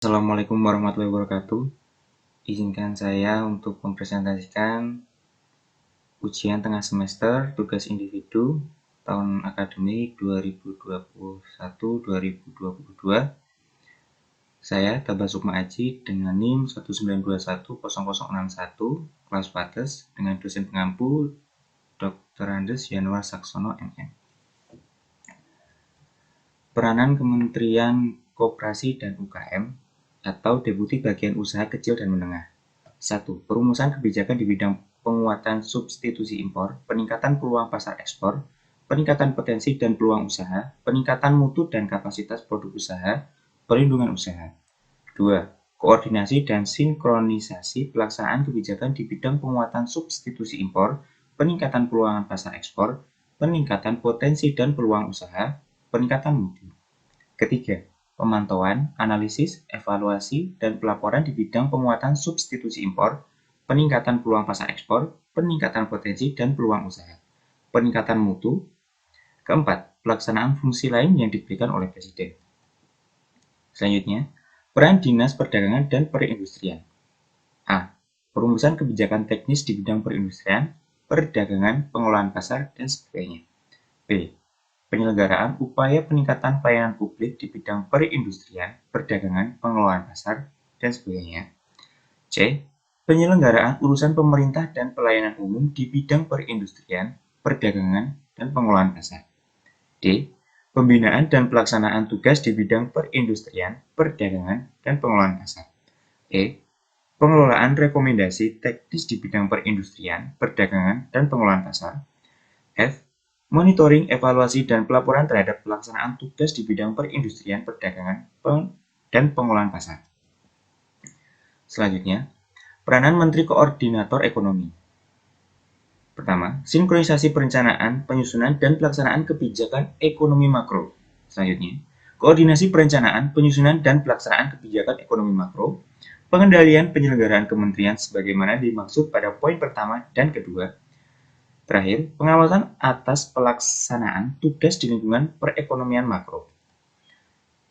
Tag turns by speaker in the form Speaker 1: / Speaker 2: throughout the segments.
Speaker 1: Assalamualaikum warahmatullahi wabarakatuh. Izinkan saya untuk mempresentasikan ujian tengah semester tugas individu tahun akademik 2021-2022. Saya Tabas Sukma Aji dengan NIM 192100061 kelas Pates dengan dosen pengampu Dr. Andes Yanuar Saksono MM. Peranan Kementerian Koperasi dan UKM atau Deputi Bagian Usaha Kecil dan Menengah. 1. Perumusan kebijakan di bidang penguatan substitusi impor, peningkatan peluang pasar ekspor, peningkatan potensi dan peluang usaha, peningkatan mutu dan kapasitas produk usaha, perlindungan usaha. 2. Koordinasi dan sinkronisasi pelaksanaan kebijakan di bidang penguatan substitusi impor, peningkatan peluang pasar ekspor, peningkatan potensi dan peluang usaha, peningkatan mutu. Ketiga, pemantauan, analisis, evaluasi, dan pelaporan di bidang penguatan substitusi impor, peningkatan peluang pasar ekspor, peningkatan potensi dan peluang usaha, peningkatan mutu. Keempat, pelaksanaan fungsi lain yang diberikan oleh Presiden. Selanjutnya, peran Dinas Perdagangan dan Perindustrian. A. Perumusan kebijakan teknis di bidang perindustrian, perdagangan, pengelolaan pasar, dan sebagainya. B. Penyelenggaraan upaya peningkatan pelayanan publik di bidang perindustrian, perdagangan, pengelolaan pasar, dan sebagainya. C. Penyelenggaraan urusan pemerintah dan pelayanan umum di bidang perindustrian, perdagangan, dan pengelolaan pasar. D. Pembinaan dan pelaksanaan tugas di bidang perindustrian, perdagangan, dan pengelolaan pasar. E. Pengelolaan rekomendasi teknis di bidang perindustrian, perdagangan, dan pengelolaan pasar. F. Monitoring, evaluasi, dan pelaporan terhadap pelaksanaan tugas di bidang perindustrian, perdagangan, dan pengelolaan pasar. Selanjutnya, peranan Menteri Koordinator Ekonomi. Pertama, sinkronisasi perencanaan, penyusunan, dan pelaksanaan kebijakan ekonomi makro. Selanjutnya, koordinasi perencanaan, penyusunan, dan pelaksanaan kebijakan ekonomi makro, pengendalian penyelenggaraan kementerian sebagaimana dimaksud pada poin pertama dan kedua. Terakhir, pengawasan atas pelaksanaan tugas di lingkungan perekonomian makro.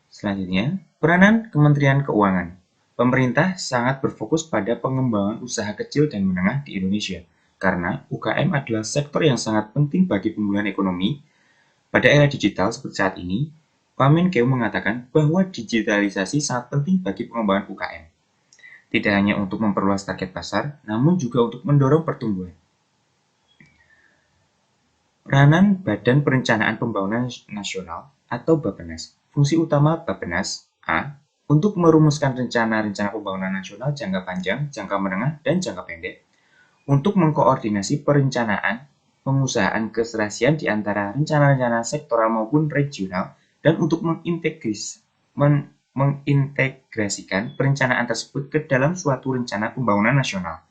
Speaker 1: Selanjutnya, peranan Kementerian Keuangan. Pemerintah sangat berfokus pada pengembangan usaha kecil dan menengah di Indonesia, karena UKM adalah sektor yang sangat penting bagi pemulihan ekonomi. Pada era digital seperti saat ini, Pak Menkeu mengatakan bahwa digitalisasi sangat penting bagi pengembangan UKM. Tidak hanya untuk memperluas target pasar, namun juga untuk mendorong pertumbuhan. Peranan Badan Perencanaan Pembangunan Nasional atau Bappenas. Fungsi utama Bappenas A. Untuk merumuskan rencana-rencana pembangunan nasional jangka panjang, jangka menengah, dan jangka pendek. Untuk mengkoordinasi perencanaan pengusahaan keserasian di antara rencana-rencana sektoral maupun regional, dan untuk mengintegrasikan perencanaan tersebut ke dalam suatu rencana pembangunan nasional.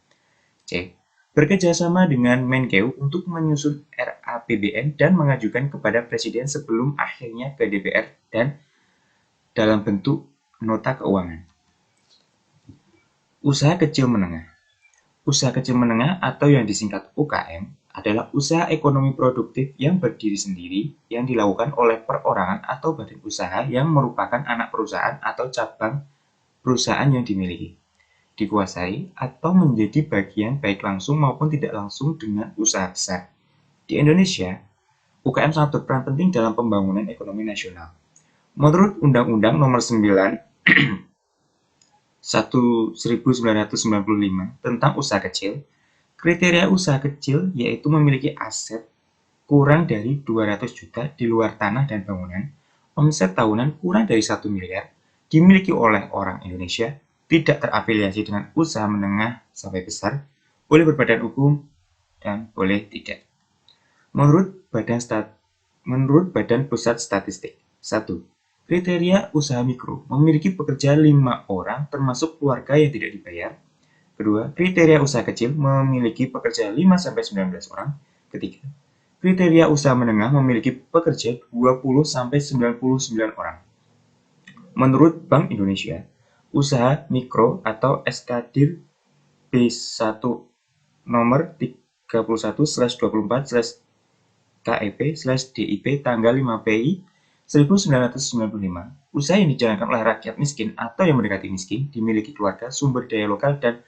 Speaker 1: C. Bekerjasama dengan Menkeu untuk menyusun RAPBN dan mengajukan kepada Presiden sebelum akhirnya ke DPR dan dalam bentuk nota keuangan. Usaha kecil menengah. Usaha kecil menengah atau yang disingkat UKM adalah usaha ekonomi produktif yang berdiri sendiri yang dilakukan oleh perorangan atau badan usaha yang merupakan anak perusahaan atau cabang perusahaan yang dimiliki, dikuasai, atau menjadi bagian baik langsung maupun tidak langsung dengan usaha besar. Di Indonesia, UKM sangat berperan penting dalam pembangunan ekonomi nasional. Menurut Undang-Undang Nomor 9 1995 tentang usaha kecil, kriteria usaha kecil yaitu memiliki aset kurang dari 200 juta di luar tanah dan bangunan, omset tahunan kurang dari 1 miliar, dimiliki oleh orang Indonesia, tidak terafiliasi dengan usaha menengah sampai besar, boleh berbadan hukum, dan boleh tidak. Menurut Badan Pusat Statistik, 1. Kriteria usaha mikro memiliki pekerja 5 orang termasuk keluarga yang tidak dibayar. Kedua, kriteria usaha kecil memiliki pekerja 5-19 orang. Ketiga, kriteria usaha menengah memiliki pekerja 20-99 orang. Menurut Bank Indonesia, usaha mikro atau SKDIR B1 nomor 31/24/KEP/DIP tanggal 5 PI 1995, usaha yang dijalankan oleh rakyat miskin atau yang mendekati miskin, dimiliki keluarga, sumber daya lokal, dan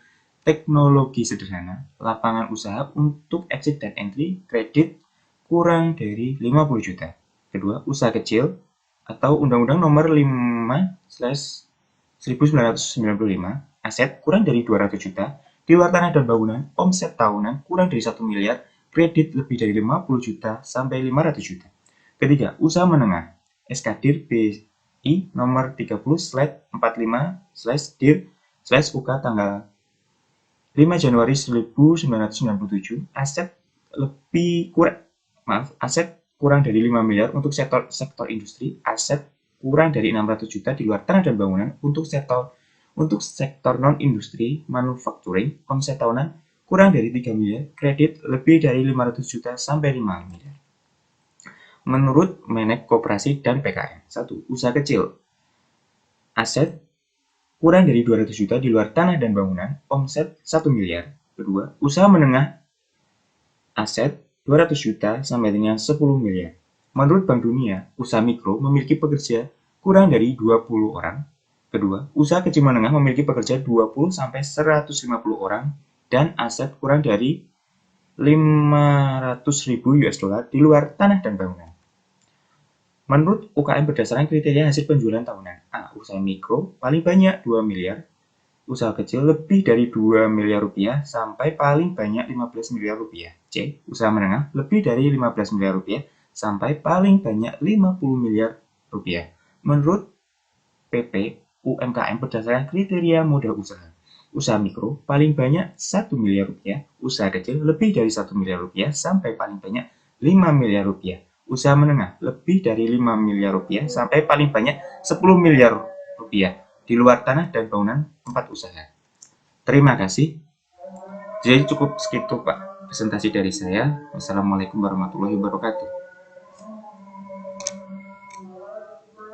Speaker 1: teknologi sederhana, lapangan usaha untuk exit dan entry, kredit kurang dari 50 juta. Kedua, usaha kecil atau Undang-Undang Nomor 5/1995, aset kurang dari 200 juta, di luar tanah dan bangunan, omset tahunan kurang dari 1 miliar, kredit lebih dari 50 juta sampai 500 juta. Ketiga, usaha menengah. SKDIR BI nomor 30/45/DIR/UK tanggal 5 Januari 1997, aset kurang dari 5 miliar untuk sektor industri, aset kurang dari 600 juta di luar tanah dan bangunan untuk sektor non-industri manufacturing, omset tahunan kurang dari 3 miliar, kredit lebih dari 500 juta sampai 5 miliar. Menurut Menek Koperasi dan PKM. 1. Usaha kecil. Aset kurang dari 200 juta di luar tanah dan bangunan, omset 1 miliar. Kedua, usaha menengah, aset 200 juta sampai dengan 10 miliar. Menurut Bank Dunia, usaha mikro memiliki pekerja kurang dari 20 orang. Kedua, usaha kecil menengah memiliki pekerja 20 sampai 150 orang dan aset kurang dari 500.000 US dollar di luar tanah dan bangunan. Menurut UKM berdasarkan kriteria hasil penjualan tahunan. A. Usaha mikro paling banyak 2 miliar, usaha kecil lebih dari 2 miliar rupiah sampai paling banyak 15 miliar rupiah. C. Usaha menengah lebih dari 15 miliar rupiah sampai paling banyak 50 miliar rupiah. Menurut PP UMKM berdasarkan kriteria modal usaha. Usaha mikro paling banyak 1 miliar rupiah, usaha kecil lebih dari 1 miliar rupiah sampai paling banyak 5 miliar rupiah. Usaha menengah lebih dari 5 miliar rupiah sampai paling banyak 10 miliar rupiah. Di luar tanah dan bangunan tempat usaha. Terima kasih. Jadi cukup segitu Pak presentasi dari saya. Wassalamualaikum warahmatullahi wabarakatuh.